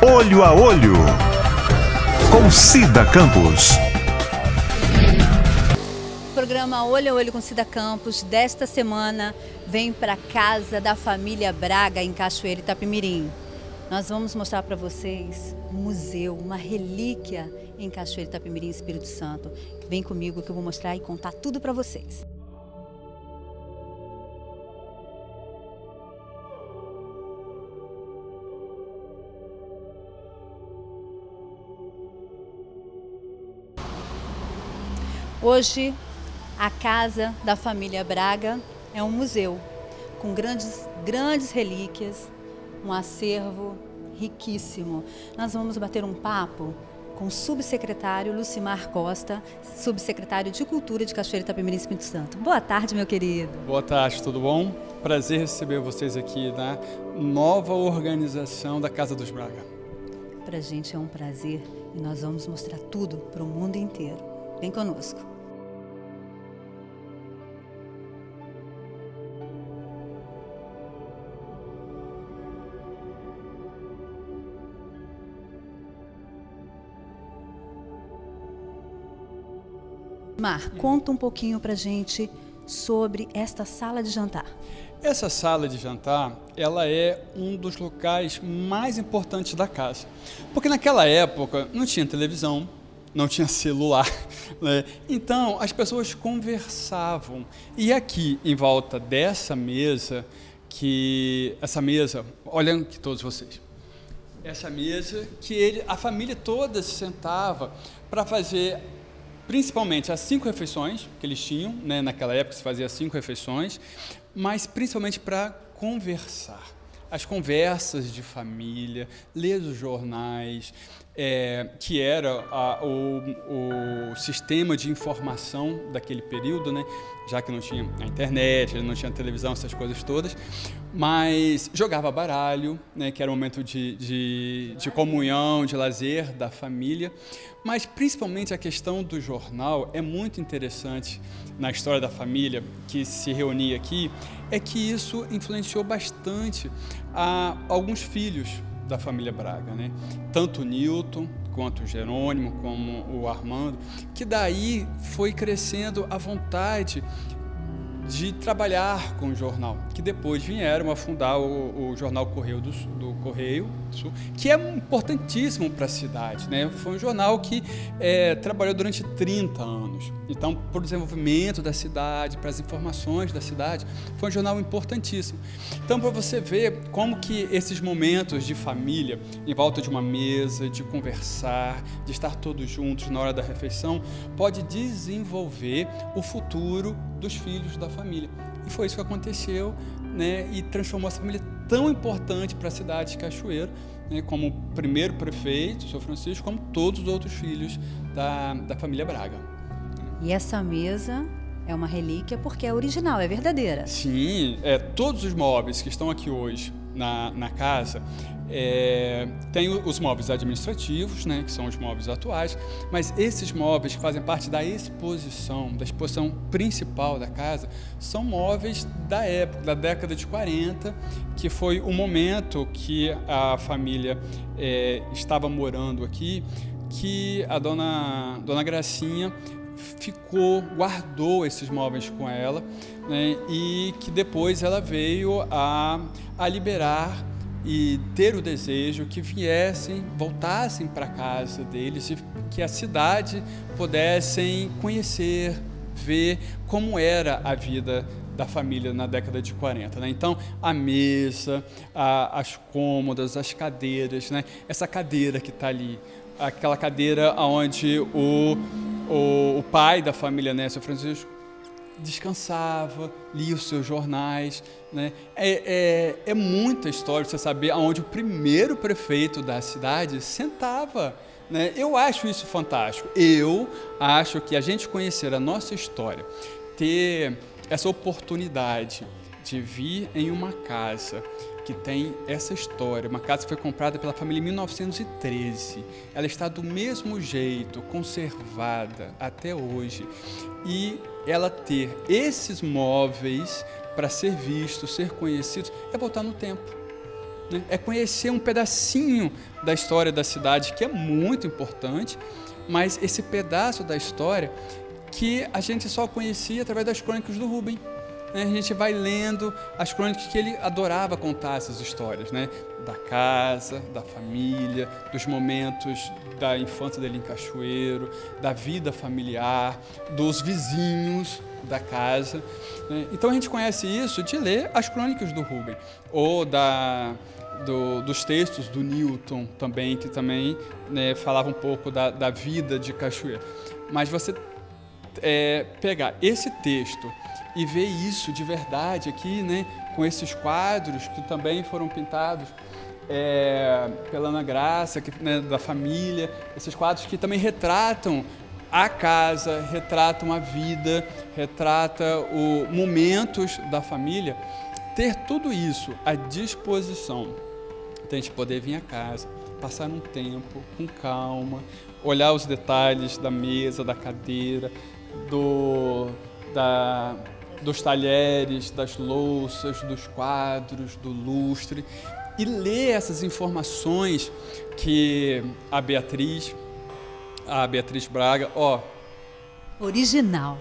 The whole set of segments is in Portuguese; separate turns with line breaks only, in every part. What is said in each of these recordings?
Olho a Olho, com Cida Campos.
O programa Olho a Olho com Cida Campos desta semana vem para a casa da família Braga, em Cachoeira, Itapemirim. Nós vamos mostrar para vocês um museu, uma relíquia em Cachoeira, Itapemirim, Espírito Santo. Vem comigo que eu vou mostrar e contar tudo para vocês. Hoje, a casa da família Braga é um museu com grandes relíquias, um acervo riquíssimo. Nós vamos bater um papo com o subsecretário Lucimar Costa, subsecretário de Cultura de Cachoeira, Itapemirim, Espírito Santo. Boa tarde, meu querido.
Boa tarde, tudo bom? Prazer receber vocês aqui na nova organização da Casa dos Braga.
Pra gente é um prazer e nós vamos mostrar tudo para o mundo inteiro. Vem conosco. Mar, conta um pouquinho pra gente sobre esta sala de jantar.
Essa sala de jantar, ela é um dos locais mais importantes da casa. Porque naquela época não tinha televisão, não tinha celular, né? Então as conversavam. E aqui, em volta dessa mesa, olhando aqui todos vocês, essa mesa que a família toda se sentava para fazer principalmente as 5 refeições que eles tinham, né? Naquela época se fazia 5 refeições, mas principalmente para conversar. As conversas de família, ler os jornais, que era o sistema de informação daquele período, né? Já que não tinha a internet, não tinha televisão, essas coisas todas, mas jogava baralho, né? Que era um momento de comunhão, de lazer da família, mas principalmente a questão do jornal é muito interessante na história da família que se reunia aqui, é que isso influenciou bastante a alguns filhos da família Braga, né? Tanto o Newton, quanto o Jerônimo, como o Armando, que daí foi crescendo a vontade de trabalhar com o jornal, que depois vieram a fundar o jornal Correio do Correio Sul, que é importantíssimo para a cidade, né? Foi um jornal que trabalhou durante 30 anos. Então, para o desenvolvimento da cidade, para as informações da cidade, foi um jornal importantíssimo. Então, para você ver como que esses momentos de família, em volta de uma mesa, de conversar, de estar todos juntos na hora da refeição, pode desenvolver o futuro dos filhos da família. E foi isso que aconteceu, né? E transformou essa família tão importante para a cidade de Cachoeira, né? Como o primeiro prefeito, o Sr. Francisco, como todos os outros filhos da família Braga.
E essa mesa é uma relíquia porque é original, é verdadeira.
Sim, todos os móveis que estão aqui hoje na casa, tem os móveis administrativos, né, que são os móveis atuais, mas esses móveis que fazem parte da exposição principal da casa, são móveis da época, da década de 40, que foi o momento que a família estava morando aqui, que a dona Gracinha guardou esses móveis com ela, né, e que depois ela veio a liberar e ter o desejo que voltassem para a casa deles e que a cidade pudessem conhecer, ver como era a vida da família na década de 40, né? Então, a mesa, as cômodas, as cadeiras, né? Essa cadeira que está ali, aquela cadeira onde o pai da família, né, Sr. Francisco, descansava, lia os seus jornais, né? É muita história você saber aonde o primeiro prefeito da cidade sentava, né? Eu acho isso fantástico. Eu acho que a gente conhecer a nossa história, ter essa oportunidade de vir em uma casa que tem essa história, uma casa que foi comprada pela família em 1913, ela está do mesmo jeito, conservada até hoje, e ela ter esses móveis para ser visto, ser conhecido, é voltar no tempo. né? É conhecer um pedacinho da história da cidade, que é muito importante, mas esse pedaço da história que a gente só conhecia através das crônicas do Rubem. A gente vai lendo as crônicas que ele adorava contar essas histórias, né? Da casa, da família, dos momentos da infância dele em Cachoeiro, da vida familiar, dos vizinhos da casa, né? Então a gente conhece isso de ler as crônicas do Rubem, ou dos textos do Newton também, que também, né, falava um pouco da vida de Cachoeiro. Mas você pegar esse texto e ver isso de verdade aqui, né, com esses quadros que também foram pintados pela Ana Graça, né, da família, esses quadros que também retratam a casa, retratam a vida, retratam momentos da família. Ter tudo isso à disposição, a gente poder vir a casa, passar um tempo com calma, olhar os detalhes da mesa, da cadeira, dos talheres, das louças, dos quadros, do lustre, e ler essas informações que a Beatriz Braga,
original.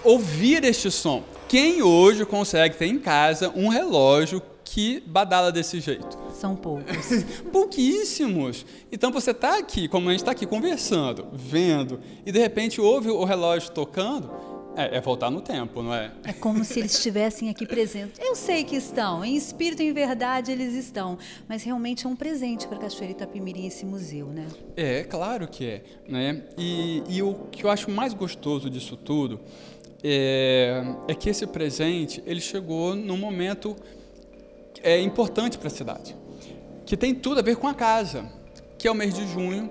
Ouvir este som. Quem hoje consegue ter em casa um relógio que badala desse jeito?
São poucos.
Pouquíssimos. Então você está aqui, como a gente está aqui conversando, vendo, e de repente ouve o relógio tocando, é voltar no tempo, não é?
É como se eles estivessem aqui presentes. Eu sei que estão, em espírito e em verdade eles estão, mas realmente é um presente para Cachoeiro e Itapemirim esse museu, né?
Claro que é, né? E o que eu acho mais gostoso disso tudo é que esse presente ele chegou num momento importante para a cidade, que tem tudo a ver com a casa, que é o mês de junho,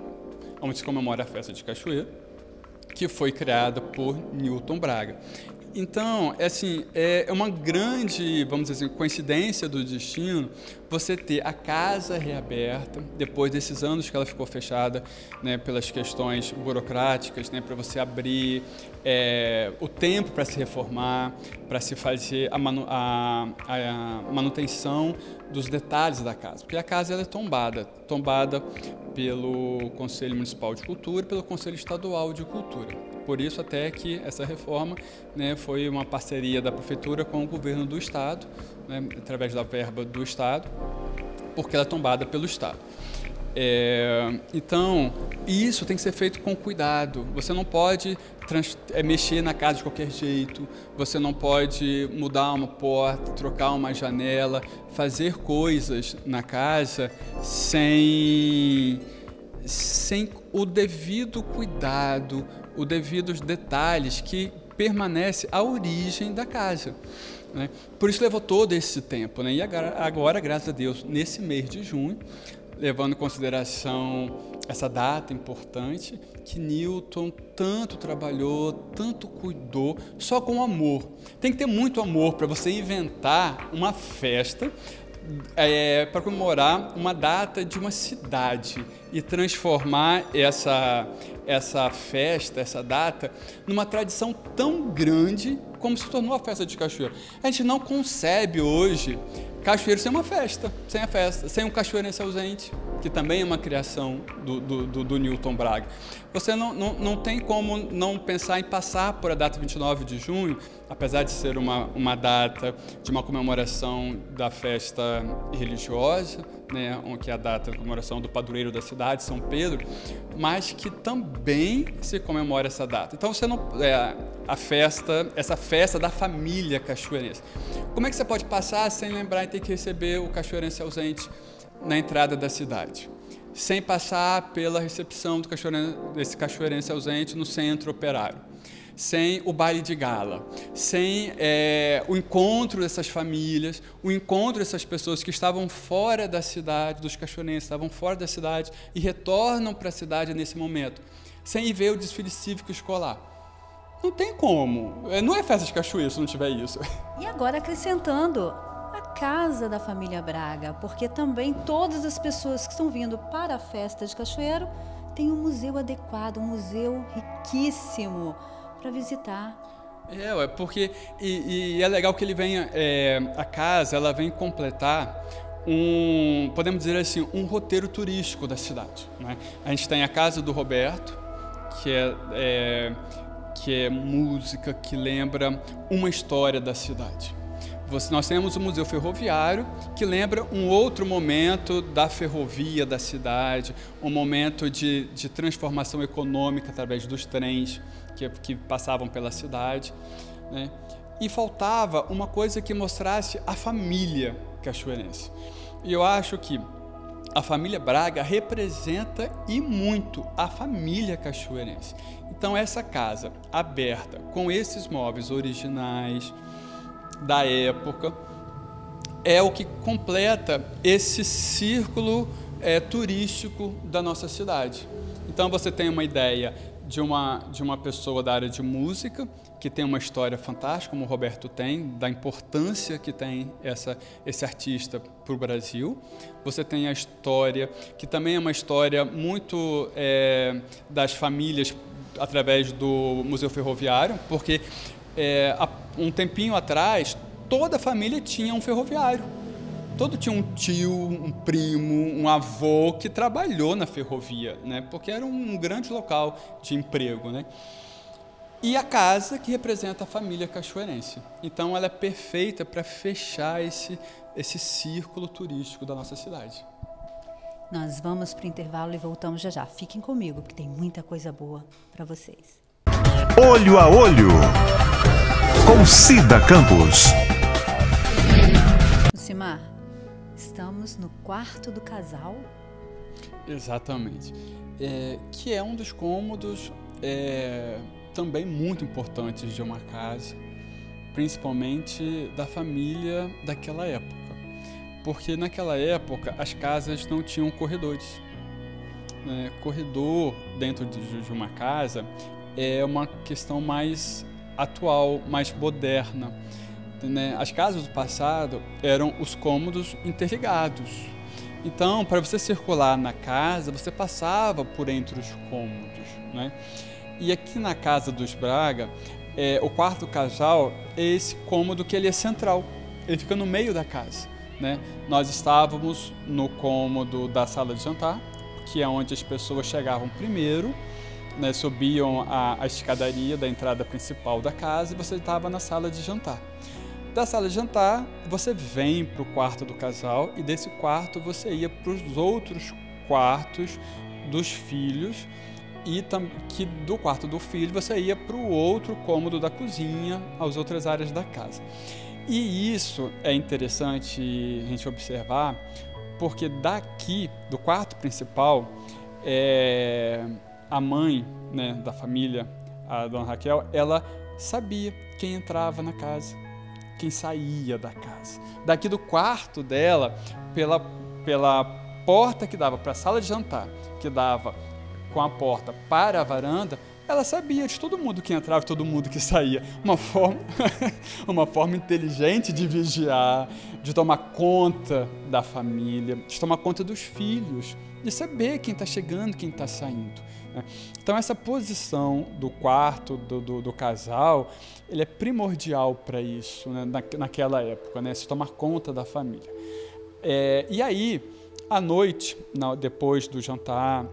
onde se comemora a festa de Cachoeiro, que foi criada por Newton Braga. Então, é uma grande, vamos dizer assim, coincidência do destino você ter a casa reaberta, depois desses anos que ela ficou fechada, né, pelas questões burocráticas, né, para você abrir o tempo para se reformar, para se fazer a manutenção dos detalhes da casa. Porque a casa ela é tombada pelo Conselho Municipal de Cultura e pelo Conselho Estadual de Cultura. Por isso até que essa reforma, né, foi uma parceria da Prefeitura com o governo do Estado, né, através da verba do Estado, porque ela é tombada pelo Estado. Então, isso tem que ser feito com cuidado. Você não pode mexer na casa de qualquer jeito, você não pode mudar uma porta, trocar uma janela, fazer coisas na casa sem o devido cuidado, os devidos detalhes que permanece a origem da casa, né? Por isso levou todo esse tempo, né? E agora, graças a Deus, nesse mês de junho, levando em consideração essa data importante, que Newton tanto trabalhou, tanto cuidou, só com amor. Tem que ter muito amor para você inventar uma festa para comemorar uma data de uma cidade e transformar essa festa, essa data, numa tradição tão grande como se tornou a festa de Cachoeiro. A gente não concebe hoje Cachoeiro sem uma festa, sem um cachoeirense ausente, que também é uma criação do Newton Braga. Você não tem como não pensar em passar por a data 29 de junho, apesar de ser uma data de uma comemoração da festa religiosa, né, que é a data de comemoração do padroeiro da cidade, São Pedro, mas que também se comemora essa data. Então, essa festa da família cachoeirense. Como é que você pode passar sem lembrar e ter que receber o cachoeirense ausente na entrada da cidade? Sem passar pela recepção desse cachoeirense ausente no centro operário, sem o baile de gala, sem o encontro dessas famílias, o encontro dessas pessoas que estavam fora da cidade, dos cachoeirenses, estavam fora da cidade e retornam para a cidade nesse momento, sem ir ver o desfile cívico escolar. Não tem como. Não é festa de Cachoeiro se não tiver isso.
E agora acrescentando a casa da família Braga, porque também todas as pessoas que estão vindo para a festa de Cachoeiro têm um museu adequado, um museu riquíssimo para visitar.
Porque e é legal que ele venha, a casa ela vem completar podemos dizer assim, um roteiro turístico da cidade, né? A gente tem a casa do Roberto, que é música que lembra uma história da cidade. Nós temos o Museu Ferroviário, que lembra um outro momento da ferrovia da cidade, um momento de transformação econômica através dos trens que passavam pela cidade, né? E faltava uma coisa que mostrasse a família cachoeirense. E eu acho que a família Braga representa e muito a família cachoeirense. Então essa casa aberta com esses móveis originais da época é o que completa esse círculo turístico da nossa cidade. Então você tem uma ideia de uma pessoa da área de música que tem uma história fantástica, como o Roberto tem, da importância que tem esse artista para o Brasil. Você tem a história, que também é uma história muito das famílias através do Museu Ferroviário, porque um tempinho atrás, toda a família tinha um ferroviário. Todo tinha um tio, um primo, um avô que trabalhou na ferrovia, né? Porque era um grande local de emprego, né? E a casa que representa a família cachoeirense. Então ela é perfeita para fechar esse círculo turístico da nossa cidade.
Nós vamos para o intervalo e voltamos já já. Fiquem comigo, porque tem muita coisa boa para vocês.
Olho a Olho, com Cida Campos.
Lucimar, estamos no quarto do casal?
Exatamente. Que é um dos cômodos também muito importantes de uma casa, principalmente da família daquela época. Porque naquela época as casas não tinham corredores. Corredor dentro de uma casa é uma questão mais atual, mais moderna, né? As casas do passado eram os cômodos interligados. Então, para você circular na casa, você passava por entre os cômodos, né? E aqui na casa dos Braga, o quarto do casal é esse cômodo que ele é central, ele fica no meio da casa, né? Nós estávamos no cômodo da sala de jantar, que é onde as pessoas chegavam primeiro, né? Subiam a escadaria da entrada principal da casa e você estava na sala de jantar. Da sala de jantar, você vem para o quarto do casal e desse quarto você ia para os outros quartos dos filhos e que do quarto do filho você ia para o outro cômodo da cozinha, as outras áreas da casa. E isso é interessante a gente observar, porque daqui, do quarto principal, a mãe, né, da família, a dona Raquel, ela sabia quem entrava na casa, quem saía da casa. Daqui do quarto dela, pela porta que dava para a sala de jantar, que dava com a porta para a varanda, ela sabia de todo mundo que entrava e todo mundo que saía. Uma forma inteligente de vigiar, de tomar conta da família, de tomar conta dos filhos, de saber quem está chegando, quem está saindo. Então essa posição do quarto do casal, ele é primordial para isso, né? Naquela época, né? Se tomar conta da família. E aí, à noite, depois do jantar,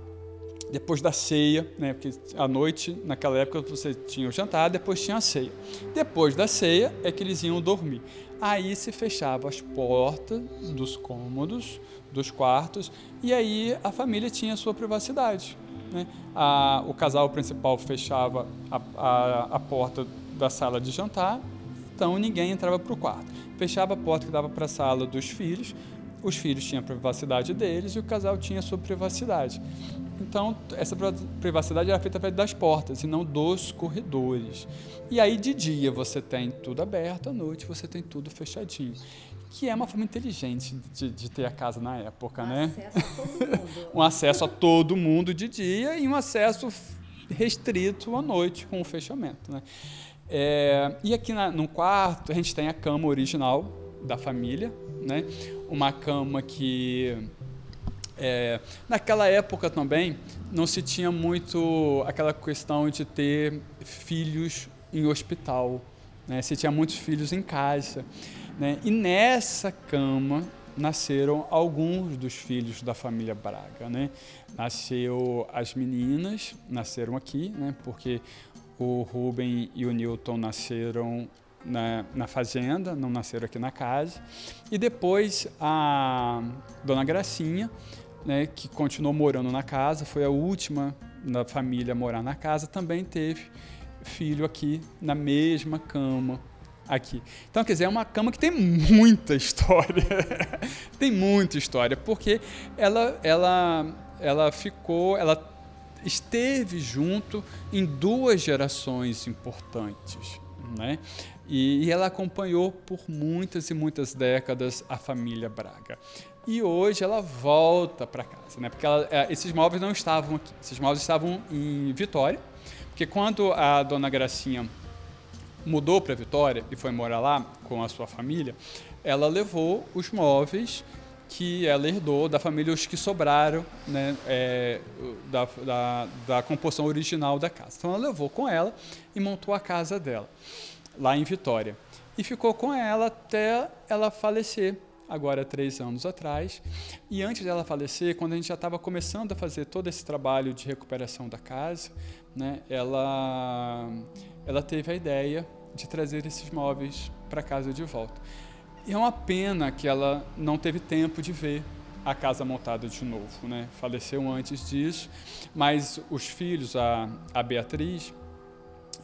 depois da ceia, né? Porque à noite, naquela época, você tinha o jantar, depois tinha a ceia. Depois da ceia é que eles iam dormir. Aí se fechavam as portas dos cômodos, dos quartos, e aí a família tinha a sua privacidade, né? O casal principal fechava a porta da sala de jantar, então ninguém entrava para o quarto. Fechava a porta que dava para a sala dos filhos, os filhos tinham a privacidade deles e o casal tinha a sua privacidade. Então, essa privacidade era feita através das portas e não dos corredores. E aí, de dia, você tem tudo aberto, à noite você tem tudo fechadinho. Que é uma forma inteligente de ter a casa na época, né?
Acesso a todo mundo.
Um acesso a todo mundo de dia e um acesso restrito à noite, com o fechamento, né? E aqui no quarto, a gente tem a cama original da família, né? Uma cama que... naquela época também não se tinha muito aquela questão de ter filhos em hospital, né? Se tinha muitos filhos em casa, né? E nessa cama nasceram alguns dos filhos da família Braga, né? Nasceu as meninas, nasceram aqui, né? Porque o Rubem e o Newton nasceram na fazenda, não nasceram aqui na casa. E depois a Dona Gracinha, né, que continuou morando na casa, foi a última da família a morar na casa, também teve filho aqui na mesma cama aqui. Então, quer dizer, é uma cama que tem muita história. Tem muita história, porque ela esteve junto em 2 gerações importantes, né? E ela acompanhou por muitas e muitas décadas a família Braga. E hoje ela volta para casa, né? Porque esses móveis não estavam aqui, esses móveis estavam em Vitória, porque quando a Dona Gracinha mudou para Vitória e foi morar lá com a sua família, ela levou os móveis que ela herdou da família, os que sobraram, né, da composição original da casa. Então ela levou com ela e montou a casa dela, lá em Vitória. E ficou com ela até ela falecer, agora 3 anos atrás. E antes dela falecer, quando a gente já estava começando a fazer todo esse trabalho de recuperação da casa, né, ela teve a ideia de trazer esses móveis para casa de volta. E é uma pena que ela não teve tempo de ver a casa montada de novo, né? Faleceu antes disso, mas os filhos, a Beatriz,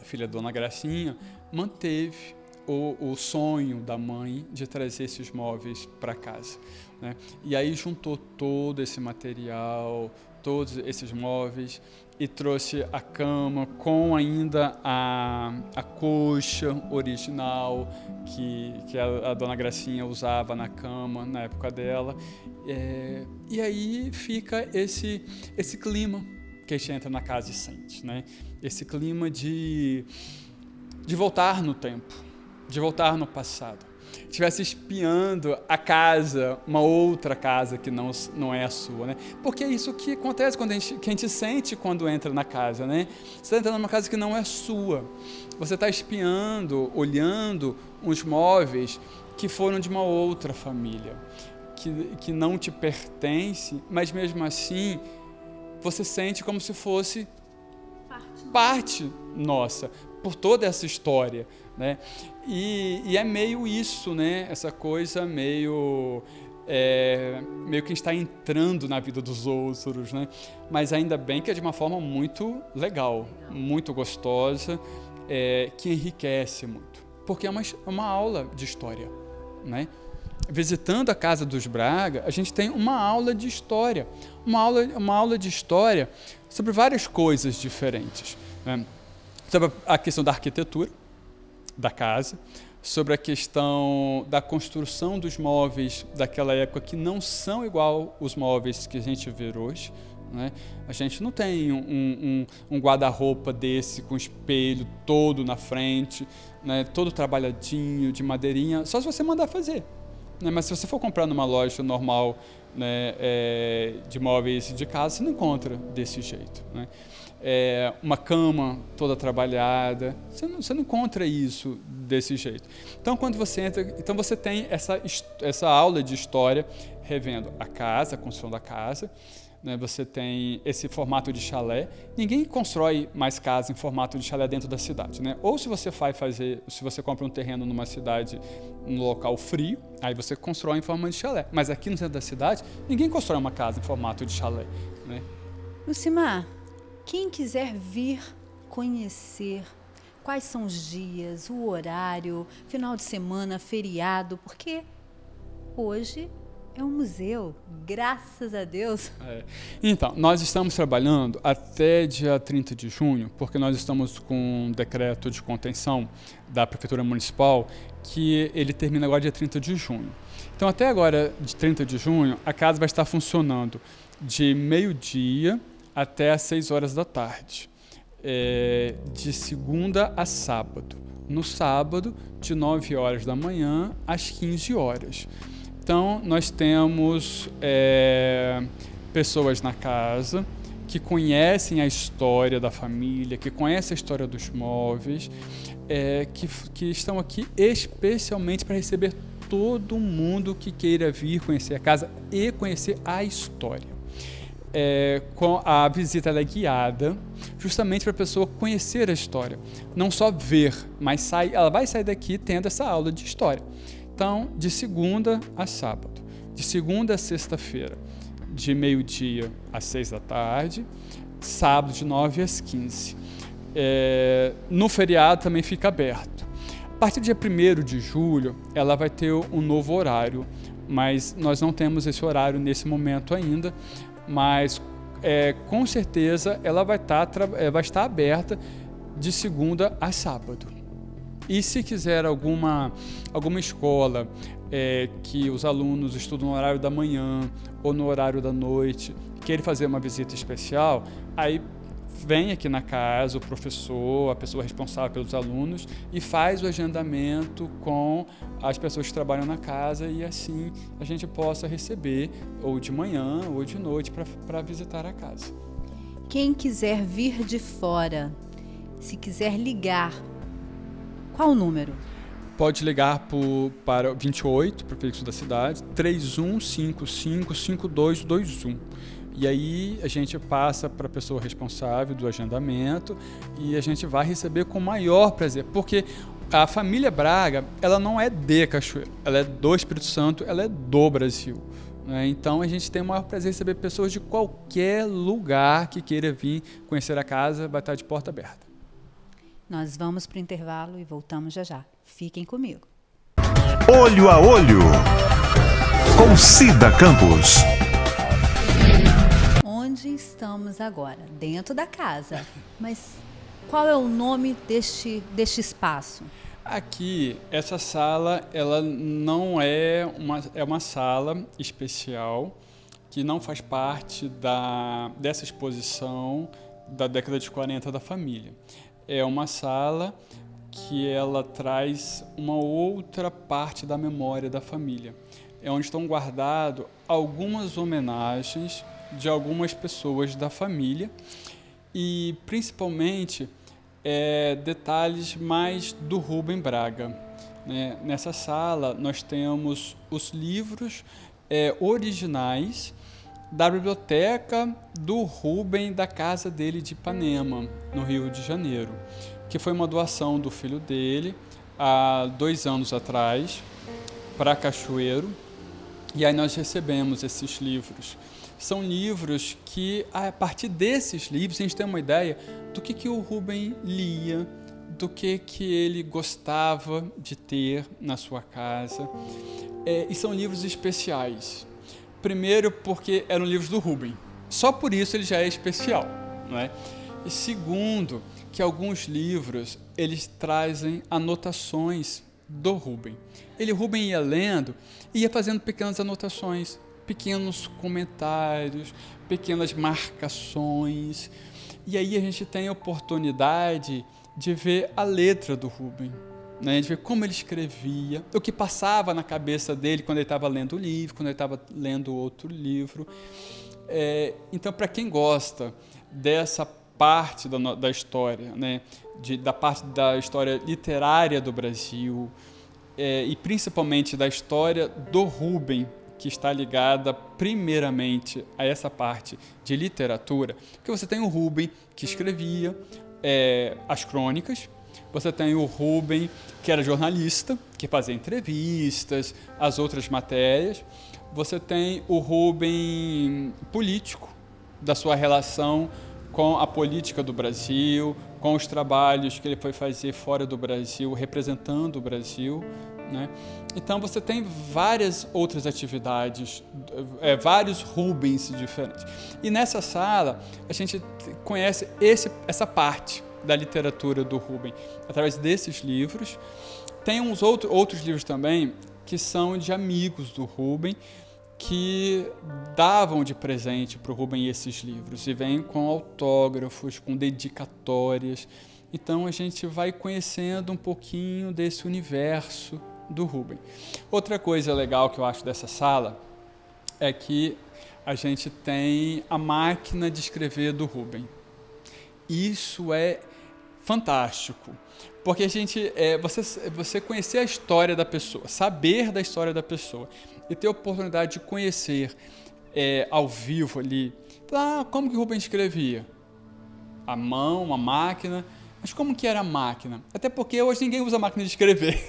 filha da Dona Gracinha, manteve o sonho da mãe de trazer esses móveis para casa, né? E aí juntou todo esse material, todos esses móveis, e trouxe a cama com ainda a coxa original que a Dona Gracinha usava na cama na época dela. E aí fica esse clima que a gente entra na casa e sente, né? Esse clima de voltar no tempo, de voltar no passado. Estivesse espiando a casa, uma outra casa que não é a sua, né? Porque é isso que acontece que a gente sente quando entra na casa, né? Você está entrando numa casa que não é sua. Você está espiando, olhando os móveis que foram de uma outra família, que não te pertence, mas mesmo assim você sente como se fosse parte nossa, por toda essa história, né? E é meio isso, né? Essa coisa meio que está entrando na vida dos outros, né? Mas ainda bem que é de uma forma muito legal, muito gostosa, que enriquece muito, porque é uma aula de história, né? Visitando a casa dos Braga, a gente tem uma aula de história, uma aula de história sobre várias coisas diferentes, né? Sobre a questão da arquitetura da casa, sobre a questão da construção dos móveis daquela época, que não são igual os móveis que a gente vê hoje, né? A gente não tem um guarda-roupa desse com espelho todo na frente, né? Todo trabalhadinho, de madeirinha, só se você mandar fazer, né? Mas se você for comprar numa loja normal, né, de móveis de casa, você não encontra desse jeito, né? Uma cama toda trabalhada, você não encontra isso desse jeito. Então, quando você entra, então você tem essa aula de história revendo a casa, a construção da casa, né? Você tem esse formato de chalé. Ninguém constrói mais casa em formato de chalé dentro da cidade, né? Ou se você se você compra um terreno numa cidade, num local frio, aí você constrói em forma de chalé. Mas aqui no centro da cidade, ninguém constrói uma casa em formato de chalé, né?
Lucimar, quem quiser vir conhecer, quais são os dias, o horário, final de semana, feriado, porque hoje é um museu, graças a Deus.
Então, nós estamos trabalhando até dia 30 de junho, porque nós estamos com um decreto de contenção da Prefeitura Municipal, que ele termina agora dia 30 de junho. Então, até agora, de 30 de junho, a casa vai estar funcionando de meio-dia até às 6 horas da tarde, de segunda a sábado. No sábado, de 9 horas da manhã às 15 horas. Então, nós temos pessoas na casa que conhecem a história da família, que conhecem a história dos móveis, que estão aqui especialmente para receber todo mundo que queira vir conhecer a casa e conhecer a história. Com a visita ela é guiada justamente para a pessoa conhecer a história, não só ver, mas ela vai sair daqui tendo essa aula de história. Então, de segunda a sábado, de segunda a sexta-feira, de meio-dia às 6 da tarde, sábado de 9 às 15. No feriado também fica aberto. A partir do dia 1º de julho, ela vai ter um novo horário, mas nós não temos esse horário nesse momento ainda, mas com certeza ela vai estar aberta de segunda a sábado. E se quiser alguma escola que os alunos estudam no horário da manhã ou no horário da noite, queira fazer uma visita especial, aí vem aqui na casa o professor, a pessoa responsável pelos alunos e faz o agendamento com as pessoas que trabalham na casa e assim a gente possa receber ou de manhã ou de noite para visitar a casa.
Quem quiser vir de fora, se quiser ligar, qual o número?
Pode ligar para 28, para o fixo da cidade, 31555221. E aí a gente passa para a pessoa responsável do agendamento e a gente vai receber com o maior prazer, porque a família Braga, ela não é de Cachoeiro, ela é do Espírito Santo, ela é do Brasil. Né? Então a gente tem o maior prazer em receber pessoas de qualquer lugar que queira vir conhecer a casa, vai estar de porta aberta.
Nós vamos para o intervalo e voltamos já já. Fiquem comigo.
Olho a Olho, com Cida Campos.
Onde estamos agora? Dentro da casa. Mas qual é o nome deste espaço?
Aqui, essa sala, ela não é uma sala especial que não faz parte dessa exposição da década de 40 da família. É uma sala que ela traz uma outra parte da memória da família. É onde estão guardadas algumas homenagens de algumas pessoas da família e principalmente detalhes mais do Rubem Braga. Né? Nessa sala nós temos os livros originais da biblioteca do Rubem, da casa dele de Ipanema, no Rio de Janeiro, que foi uma doação do filho dele há 2 anos atrás para Cachoeiro, e aí nós recebemos esses livros. São livros que, a partir desses livros, a gente tem uma ideia do que o Rubem lia, do que ele gostava de ter na sua casa, e são livros especiais. Primeiro, porque eram livros do Rubem. Só por isso ele já é especial, não é? E segundo, que alguns livros eles trazem anotações do Rubem. Rubem ia lendo e ia fazendo pequenas anotações, pequenos comentários, pequenas marcações. E aí a gente tem a oportunidade de ver a letra do Rubem. Né, de ver como ele escrevia, o que passava na cabeça dele quando ele estava lendo o livro, quando ele estava lendo outro livro. Então, para quem gosta dessa parte da história, né, da parte da história literária do Brasil, e principalmente da história do Rubem, que está ligada primeiramente a essa parte de literatura, porque você tem o Rubem, que escrevia as crônicas. Você tem o Rubem, que era jornalista, que fazia entrevistas, as outras matérias. Você tem o Rubem político, da sua relação com a política do Brasil, com os trabalhos que ele foi fazer fora do Brasil, representando o Brasil. Né? Então você tem várias outras atividades, vários Rubens diferentes. E nessa sala a gente conhece essa parte da literatura do Rubem, através desses livros. Tem uns outros livros também que são de amigos do Rubem, que davam de presente para o Rubem esses livros, e vêm com autógrafos, com dedicatórias. Então a gente vai conhecendo um pouquinho desse universo do Rubem. Outra coisa legal que eu acho dessa sala é que a gente tem a máquina de escrever do Rubem. Isso é fantástico, porque a gente, você conhecer a história da pessoa, saber da história da pessoa e ter a oportunidade de conhecer ao vivo ali, como que Rubens escrevia? A mão, a máquina, mas como que era a máquina? Até porque hoje ninguém usa máquina de escrever,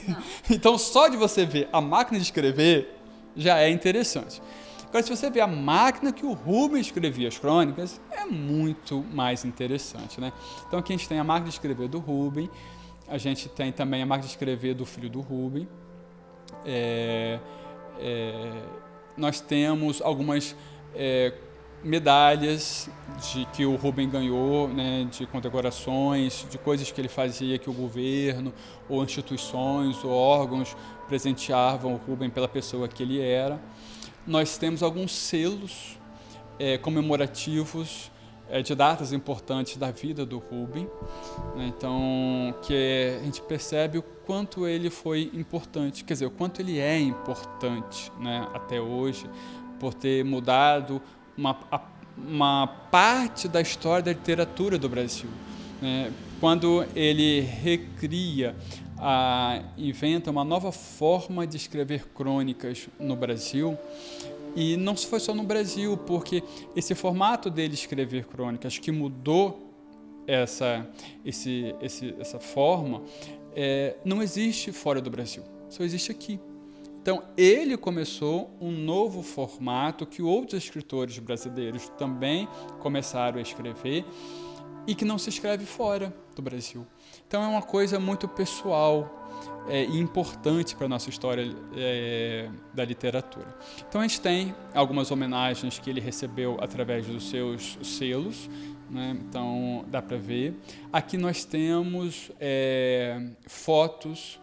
então só de você ver a máquina de escrever já é interessante. Agora, se você vê a máquina que o Rubens escrevia as crônicas, é muito mais interessante, né? Então, aqui a gente tem a máquina de escrever do Rubens, a gente tem também a máquina de escrever do filho do Rubens. Nós temos algumas medalhas que o Rubens ganhou, né, de condecorações, de coisas que ele fazia que o governo, ou instituições, ou órgãos presenteavam o Rubens pela pessoa que ele era. Nós temos alguns selos comemorativos de datas importantes da vida do Rubens, né? Então, a gente percebe o quanto ele foi importante, quer dizer, o quanto ele é importante, né, até hoje, por ter mudado uma parte da história da literatura do Brasil, né? Quando ele recria, inventa uma nova forma de escrever crônicas no Brasil, e não foi só no Brasil, porque esse formato dele escrever crônicas que mudou essa forma, não existe fora do Brasil, só existe aqui. Então, ele começou um novo formato que outros escritores brasileiros também começaram a escrever e que não se escreve fora do Brasil. Então, é uma coisa muito pessoal e importante para a nossa história da literatura. Então, a gente tem algumas homenagens que ele recebeu através dos seus selos, né? Então, dá para ver. Aqui nós temos fotos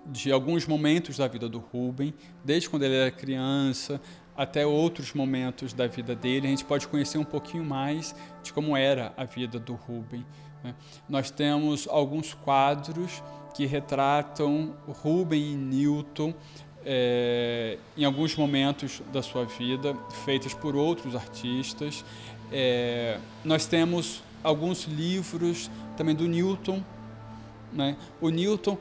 de alguns momentos da vida do Rubens, desde quando ele era criança até outros momentos da vida dele. A gente pode conhecer um pouquinho mais de como era a vida do Rubens, né? Nós temos alguns quadros que retratam Rubens e Newton em alguns momentos da sua vida, feitos por outros artistas. Nós temos alguns livros também do Newton, né? O Newton,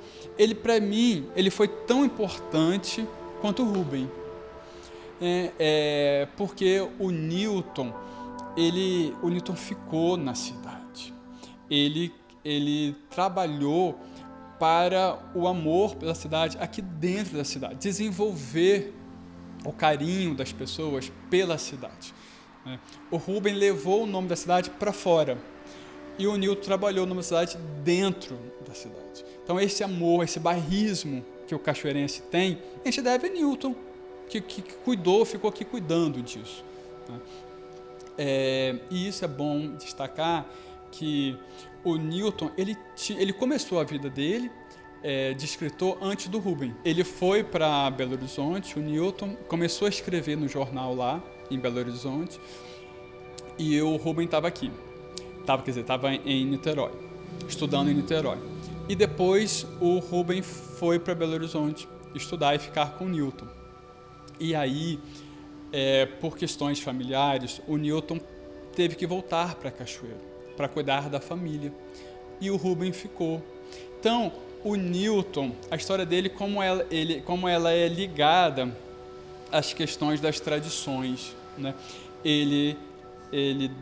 para mim, ele foi tão importante quanto o Rubens, porque o Newton ficou na cidade, ele trabalhou para o amor pela cidade, aqui dentro da cidade, desenvolver o carinho das pessoas pela cidade, né? O Rubens levou o nome da cidade para fora, e o Newton trabalhou numa cidade dentro da cidade. Então, esse amor, esse bairrismo que o cachoeirense tem, a gente deve a Newton, que cuidou, ficou aqui cuidando disso, né? E isso é bom destacar, que o Newton, ele começou a vida dele de escritor antes do Rubens. Ele foi para Belo Horizonte, o Newton começou a escrever no jornal lá, em Belo Horizonte, e o Rubens estava aqui. Estava em Niterói, estudando em Niterói. E depois o Rubens foi para Belo Horizonte estudar e ficar com o Newton. E aí, por questões familiares, o Newton teve que voltar para Cachoeiro, para cuidar da família. E o Rubens ficou. Então, o Newton, a história dele, como ela é ligada às questões das tradições, né? Ele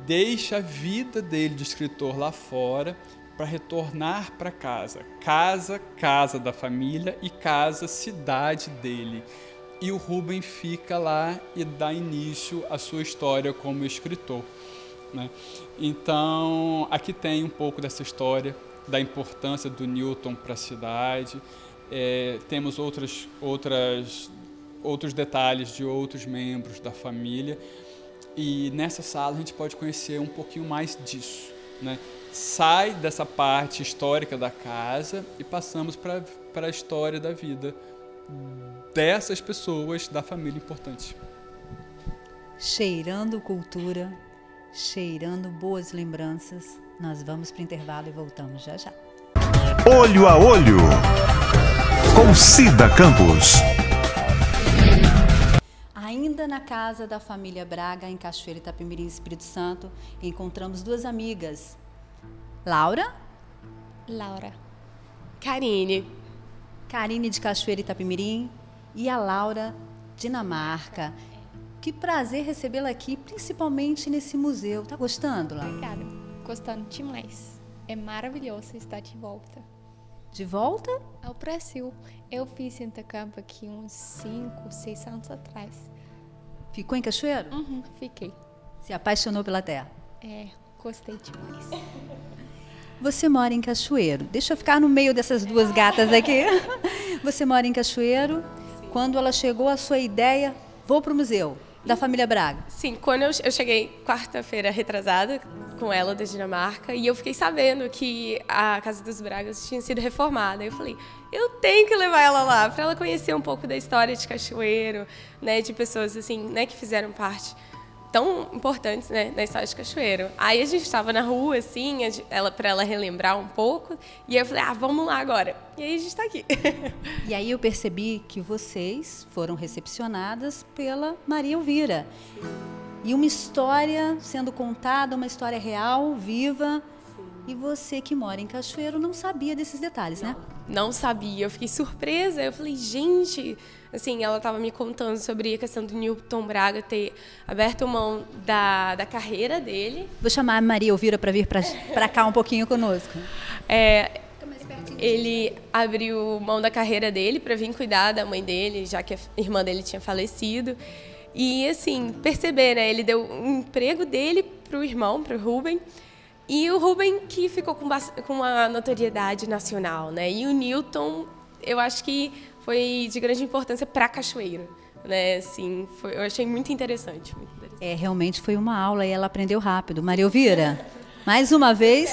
deixa a vida dele de escritor lá fora para retornar para casa, casa da família e casa, cidade dele. E o Rubens fica lá e dá início à sua história como escritor, né? Então, aqui tem um pouco dessa história, da importância do Newton para a cidade. Temos outros detalhes de outros membros da família. E nessa sala a gente pode conhecer um pouquinho mais disso, né? Sai dessa parte histórica da casa e passamos para a história da vida dessas pessoas da família importante.
Cheirando cultura, cheirando boas lembranças, nós vamos para o intervalo e voltamos já já.
Olho a Olho, com Cida Campos.
Ainda na casa da família Braga, em Cachoeira, Itapemirim, Espírito Santo, encontramos duas amigas, Laura
Laura.
Karine.
Karine de Cachoeira Itapemirim e a Laura, Dinamarca. Que prazer recebê-la aqui, principalmente nesse museu. Tá gostando, Laura?
Obrigada. Gostando demais. É maravilhoso estar de volta
De volta?
ao Brasil. Eu fiz intercâmbio aqui uns 5, 6 anos atrás.
Ficou em Cachoeiro?
Fiquei.
Se apaixonou pela terra?
Gostei demais.
Você mora em Cachoeiro. Deixa eu ficar no meio dessas duas gatas aqui. Você mora em Cachoeiro. Quando ela chegou, a sua ideia, vou para o museu da família Braga.
Sim, quando eu cheguei quarta-feira retrasada com ela da Dinamarca e eu fiquei sabendo que a Casa dos Bragas tinha sido reformada. Eu falei, eu tenho que levar ela lá para ela conhecer um pouco da história de Cachoeiro, né, de pessoas assim, né, que fizeram parte tão importantes, né, na história de Cachoeiro. Aí a gente estava na rua, assim, para ela relembrar um pouco, e aí eu falei, vamos lá agora. E aí a gente está aqui.
E aí eu percebi que vocês foram recepcionadas pela Maria Elvira. E uma história sendo contada, uma história real, viva. E você que mora em Cachoeiro não sabia desses detalhes, né?
Não sabia, eu fiquei surpresa. Eu falei, gente, assim, ela estava me contando sobre a questão do Newton Braga ter aberto mão da carreira dele.
Vou chamar a Maria Elvira para vir para cá um pouquinho conosco.
Ele abriu mão da carreira dele para vir cuidar da mãe dele, já que a irmã dele tinha falecido. E, assim, perceber, né? Ele deu um emprego dele para o irmão, para o Rubem. E o Rubem que ficou com uma notoriedade nacional, né? E o Newton, eu acho que foi de grande importância para Cachoeiro, né? Assim, eu achei muito interessante, muito interessante.
Realmente foi uma aula e ela aprendeu rápido. Maria Elvira, mais uma vez.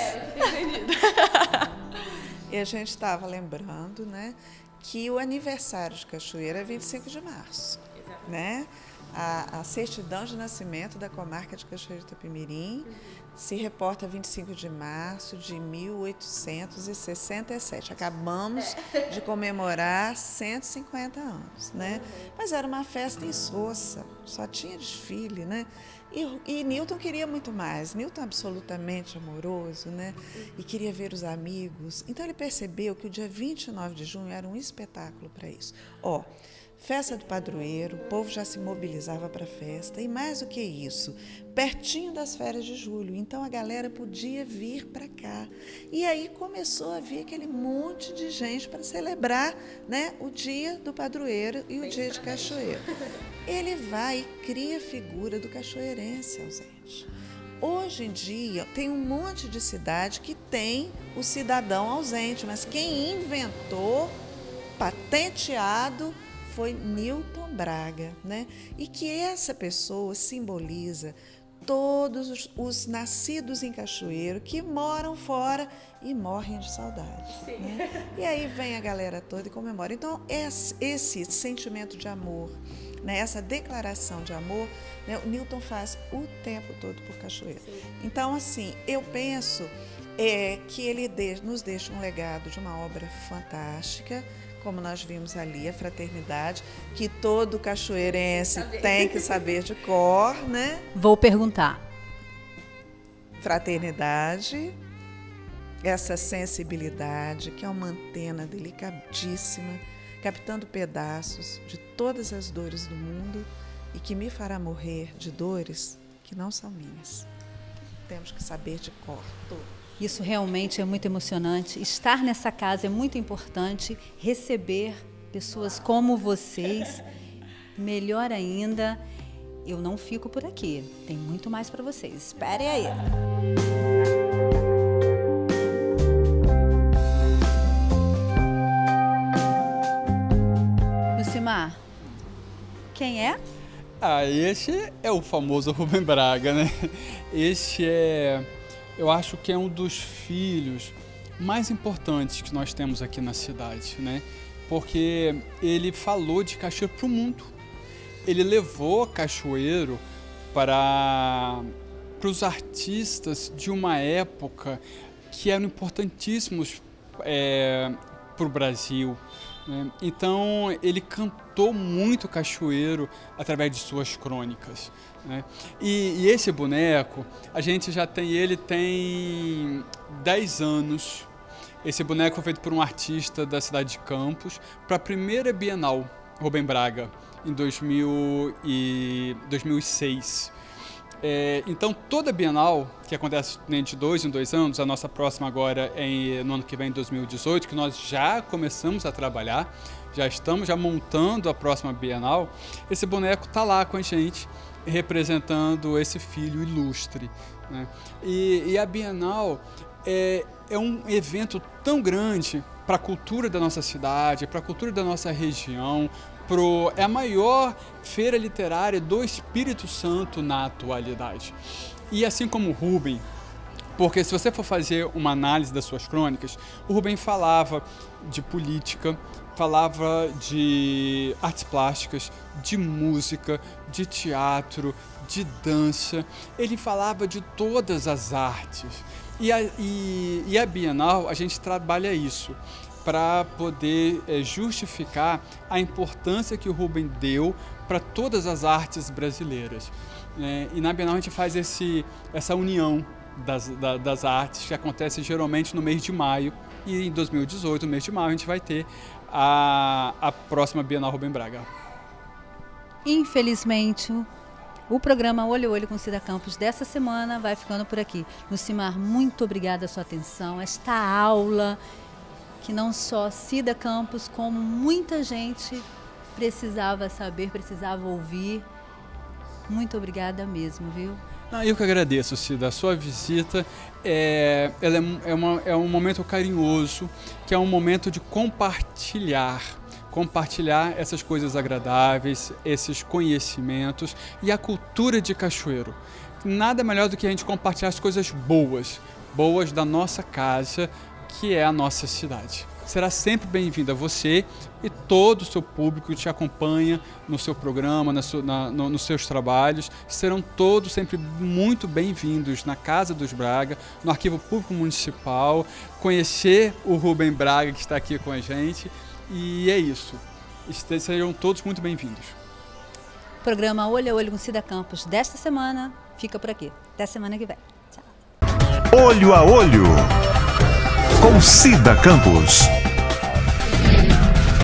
E a gente estava lembrando, né, que o aniversário de Cachoeiro é 25 de março, né? A certidão de nascimento da comarca de Cachoeiro Itapemirim se reporta 25 de março de 1867. Acabamos de comemorar 150 anos, né? Mas era uma festa insossa, só tinha desfile, né? E Newton queria muito mais. Newton absolutamente amoroso, né? E queria ver os amigos. Então ele percebeu que o dia 29 de junho era um espetáculo para isso. Festa do padroeiro, o povo já se mobilizava para a festa, e mais do que isso, pertinho das férias de julho, então a galera podia vir para cá. E aí começou a vir aquele monte de gente para celebrar, né, o dia do padroeiro e o dia de Cachoeiro. Ele vai e cria a figura do cachoeirense ausente. Hoje em dia, tem um monte de cidade que tem o cidadão ausente, mas quem inventou, patenteado, foi Newton Braga, né? E que essa pessoa simboliza todos os nascidos em Cachoeiro que moram fora e morrem de saudade. Né? E aí vem a galera toda e comemora. Então, esse sentimento de amor, né? Essa declaração de amor, né? O Newton faz o tempo todo por Cachoeiro. Sim. Então, assim, eu penso que ele nos deixa um legado de uma obra fantástica, como nós vimos ali, a fraternidade, que todo cachoeirense tem que saber de cor, né?
Vou perguntar.
Fraternidade, essa sensibilidade, que é uma antena delicadíssima, captando pedaços de todas as dores do mundo e que me fará morrer de dores que não são minhas. Temos que saber de cor tudo.
Isso realmente é muito emocionante. Estar nessa casa é muito importante. Receber pessoas como vocês. Melhor ainda, eu não fico por aqui. Tem muito mais para vocês. Esperem aí. Lucimar, quem é?
Esse é o famoso Rubem Braga, né? Eu acho que é um dos filhos mais importantes que nós temos aqui na cidade, né? Porque ele falou de Cachoeiro para o mundo. Ele levou Cachoeiro para os artistas de uma época que eram importantíssimos para o Brasil. Né? Então, ele cantou muito Cachoeiro através de suas crônicas. Né? E esse boneco, a gente já tem 10 anos Esse boneco foi feito por um artista da cidade de Campos para a primeira Bienal Rubem Braga, em 2006. Então, toda Bienal, que acontece de 2 em 2 anos, a nossa próxima agora é no ano que vem, em 2018, que nós já começamos a trabalhar, já estamos montando a próxima Bienal, esse boneco está lá com a gente, representando esse filho ilustre, né? E a Bienal é um evento tão grande para a cultura da nossa cidade, para a cultura da nossa região, é a maior feira literária do Espírito Santo na atualidade. E assim como o Rubem, porque se você for fazer uma análise das suas crônicas, o Rubem falava de política, falava de artes plásticas, de música, de teatro, de dança, ele falava de todas as artes. E a Bienal, a gente trabalha isso, para poder justificar a importância que o Rubem deu para todas as artes brasileiras. E na Bienal a gente faz essa união das artes, que acontece geralmente no mês de maio, e em 2018, no mês de maio, a gente vai ter a próxima Bienal Rubem Braga.
Infelizmente, o programa Olho a Olho com Cida Campos dessa semana vai ficando por aqui. Lucimar, muito obrigada a sua atenção. Esta aula que não só Cida Campos, como muita gente precisava saber, precisava ouvir. Muito obrigada mesmo, viu?
Eu que agradeço, Cida. A sua visita é um momento carinhoso, que é um momento de compartilhar essas coisas agradáveis, esses conhecimentos e a cultura de Cachoeiro. Nada melhor do que a gente compartilhar as coisas boas da nossa casa, que é a nossa cidade. Será sempre bem-vindo a você e todo o seu público que te acompanha no seu programa, nos seus trabalhos. Serão todos sempre muito bem-vindos na Casa dos Braga, no Arquivo Público Municipal, conhecer o Rubem Braga, que está aqui com a gente. E é isso. Sejam todos muito bem-vindos.
O programa Olho a Olho com Cida Campos desta semana fica por aqui. Até semana que vem. Tchau.
Olho a Olho com Cida Campos.